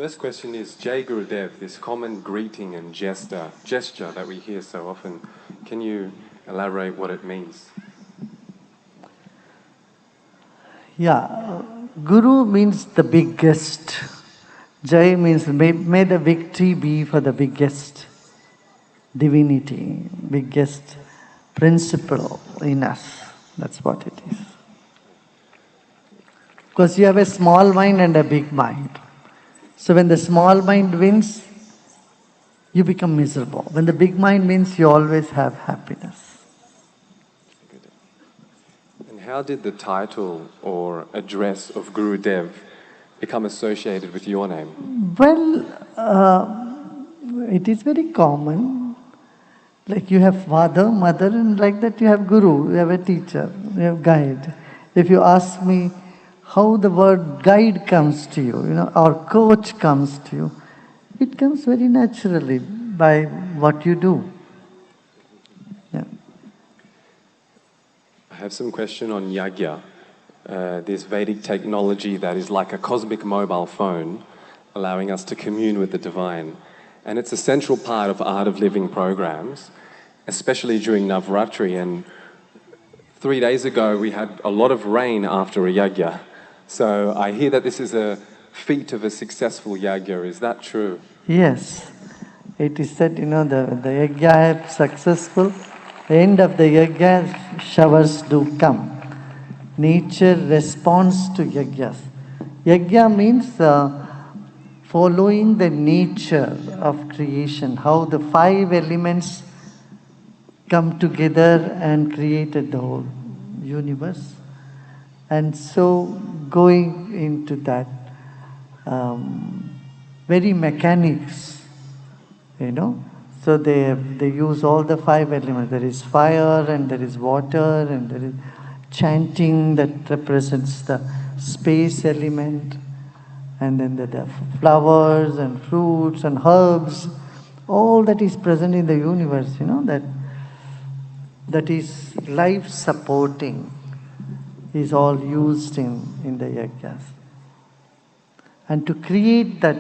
First question is Jai Gurudev, this common greeting and gesture that we hear so often. Can you elaborate what it means? Yeah, Guru means the biggest. Jai means may the victory be for the biggest divinity, biggest principle in us. That's what it is. Because you have a small mind and a big mind. So when the small mind wins, you become miserable. When the big mind wins, you always have happiness. And how did the title or address of Gurudev become associated with your name? Well, it is very common. Like you have father, mother, and like that you have guru, you have a teacher, you have guide. If you ask me how the word guide comes to you, or coach comes to you, it comes very naturally by what you do. Yeah. I have some question on Yagya, this Vedic technology that is like a cosmic mobile phone, allowing us to commune with the divine. And it's a central part of Art of Living programs, especially during Navratri. And 3 days ago, we had a lot of rain after a Yagya. So I hear that this is a feat of a successful Yagya. Is that true? Yes. It is said, the Yagya is successful. The end of the Yagya, showers do come. Nature responds to Yagyas. Yagya means following the nature of creation, how the 5 elements come together and created the whole universe. And so going into that very mechanics, So they use all the 5 elements. There is fire and there is water and there is chanting that represents the space element. And then there are flowers and fruits and herbs. All that is present in the universe, that is life supporting is all used in the Yagyas. And to create that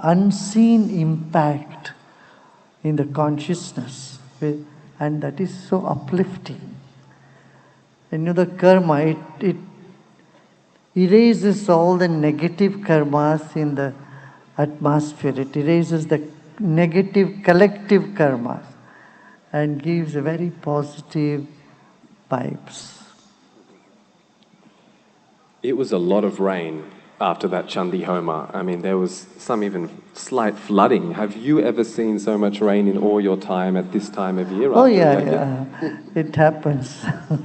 unseen impact in the consciousness, and that is so uplifting. The karma, it erases all the negative karmas in the atmosphere. It erases the negative collective karmas and gives a very positive vibes. It was a lot of rain after that Chandi Homa. I mean, there was some even slight flooding. Have you ever seen so much rain in all your time at this time of year? Oh yeah. It happens. All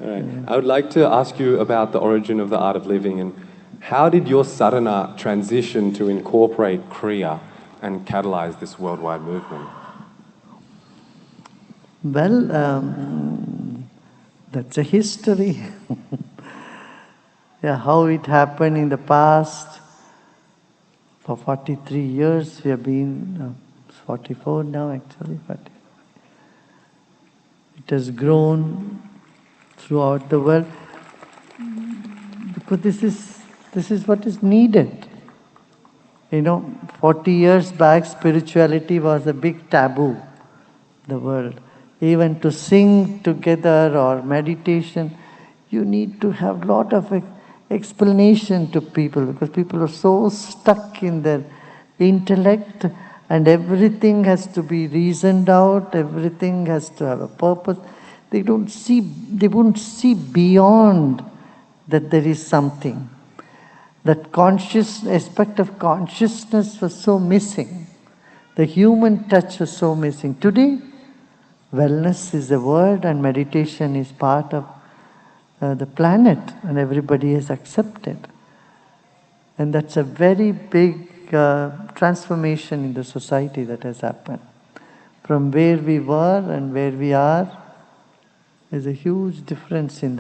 right. Yeah. I would like to ask you about the origin of the Art of Living, and how did your sadhana transition to incorporate Kriya and catalyze this worldwide movement? Well, that's a history. Yeah, how it happened in the past. For 43 years we have been, 44 now actually, but it has grown throughout the world because this is what is needed. 40 years back spirituality was a big taboo in the world. Even to sing together or meditation, you need to have a lot of explanation to people because people are so stuck in their intellect and everything has to be reasoned out, everything has to have a purpose. They won't see beyond that there is something. That conscious aspect of consciousness was so missing. The human touch was so missing. Today, wellness is a word and meditation is part of the planet and everybody has accepted. And that's a very big transformation in the society that has happened. From where we were and where we are, there's a huge difference in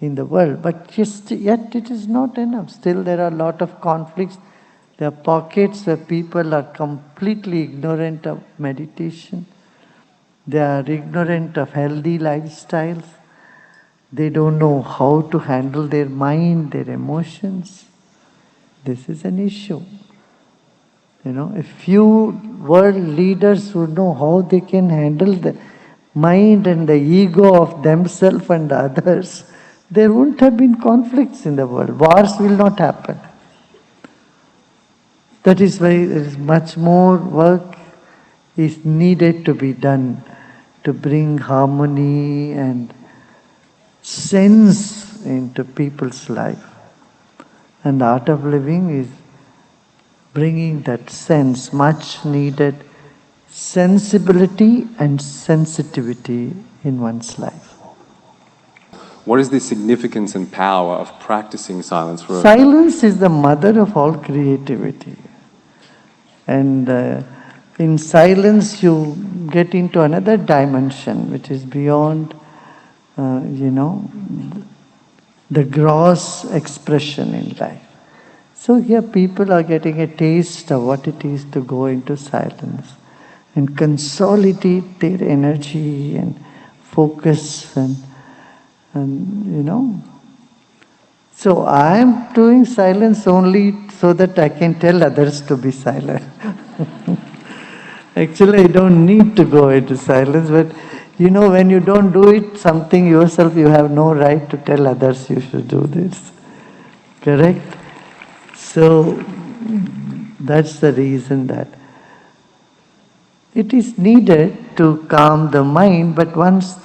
the world. But yet it is not enough. Still there are a lot of conflicts. There are pockets where people are completely ignorant of meditation. They are ignorant of healthy lifestyles. They don't know how to handle their mind, their emotions. This is an issue. A few world leaders would know how they can handle the mind and the ego of themselves and others. There wouldn't have been conflicts in the world. Wars will not happen. That is why there is much more work is needed to be done to bring harmony and sense into people's life. And the art of living is bringing that sense, much needed sensibility and sensitivity in one's life. What is the significance and power of practicing silence for Silence is the mother of all creativity. And in silence you get into another dimension which is beyond, the gross expression in life. So here people are getting a taste of what it is to go into silence and consolidate their energy and focus and. So I am doing silence only so that I can tell others to be silent. Actually, I don't need to go into silence, but when you don't do it, something yourself, you have no right to tell others you should do this. Correct? So that's the reason that it is needed to calm the mind, but once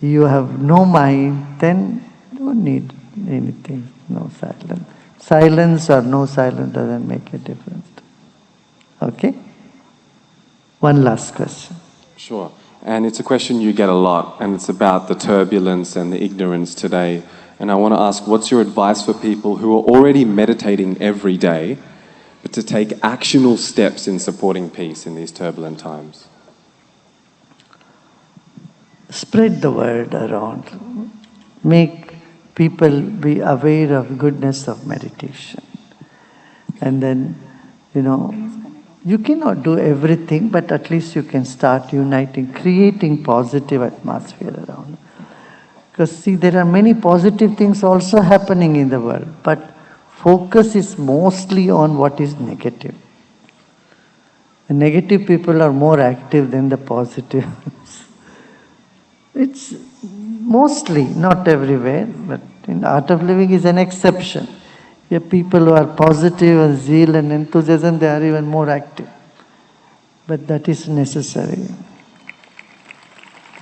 you have no mind, then you don't need anything, no silence. Silence or no silence doesn't make a difference. Okay? One last question. Sure. And it's a question you get a lot, and it's about the turbulence and the ignorance today. And I want to ask, what's your advice for people who are already meditating every day, but to take actionable steps in supporting peace in these turbulent times? Spread the word around. Make people be aware of goodness of meditation. And then, you cannot do everything, but at least you can start uniting, creating positive atmosphere around. Because see, there are many positive things also happening in the world, but focus is mostly on what is negative. The negative people are more active than the positive. It's mostly, not everywhere, but in the art of living is an exception. Here people who are positive and zeal and enthusiasm, they are even more active. But that is necessary.